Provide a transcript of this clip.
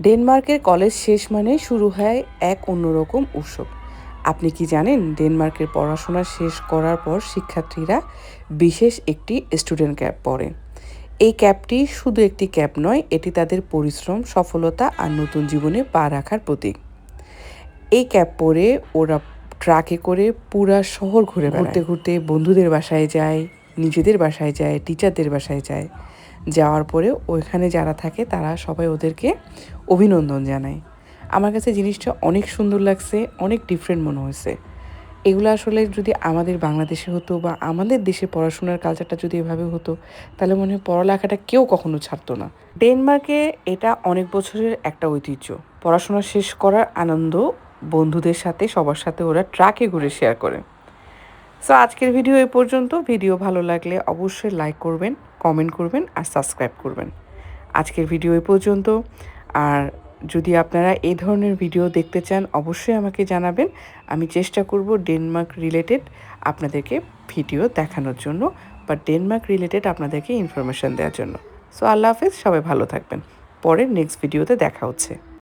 ডেনমার্কের কলেজ শেষ মানেই শুরু হয় এক অন্যরকম উৎসব। আপনি কি জানেন ডেনমার্কের পড়াশোনা শেষ করার পর শিক্ষার্থীরা বিশেষ একটি স্টুডেন্ট ক্যাব পড়ে। এই ক্যাবটি শুধু একটি ক্যাব নয়, এটি তাদের পরিশ্রম, সফলতা আর নতুন জীবনে পা রাখার প্রতীক। এই ক্যাব পরে ওরা ট্রাকে করে পুরা শহর ঘুরে বেড়ায়। ঘুরতে ঘুরতে বন্ধুদের বাসায় যায়, নিজেদের বাসায় যায়, টিচারদের বাসায় যায়। যাওয়ার পরে ওইখানে যারা থাকে তারা সবাই ওদেরকে অভিনন্দন জানায়। আমার কাছে জিনিসটা অনেক সুন্দর লাগছে, অনেক ডিফারেন্ট মনে হয়েছে। এগুলো আসলে যদি আমাদের বাংলাদেশে হতো বা আমাদের দেশে পড়াশোনার কালচারটা যদি এভাবে হতো, তাহলে মনে হয় পড়ালেখাটা কেউ কখনো ছাড়তো না। ডেনমার্কে এটা অনেক বছরের একটা ঐতিহ্য। পড়াশোনা শেষ করার আনন্দ বন্ধুদের সাথে, সবার সাথে ওরা ট্রাকে ঘুরে শেয়ার করে। সো আজকের ভিডিও এই পর্যন্ত। ভিডিও ভালো লাগলে অবশ্যই লাইক করবেন, কমেন্ট করবেন আর সাবস্ক্রাইব করবেন। আজকের ভিডিও এই পর্যন্ত। আর যদি আপনারা এই ধরনের ভিডিও দেখতে চান অবশ্যই আমাকে জানাবেন। আমি চেষ্টা করব ডেনমার্ক রিলেটেড আপনাদেরকে ভিডিও দেখানোর জন্য বা ডেনমার্ক রিলেটেড আপনাদেরকে ইনফরমেশান দেওয়ার জন্য। সো আল্লাহ হাফেজ, সবাই ভালো থাকবেন। পরের নেক্সট ভিডিওতে দেখা হচ্ছে।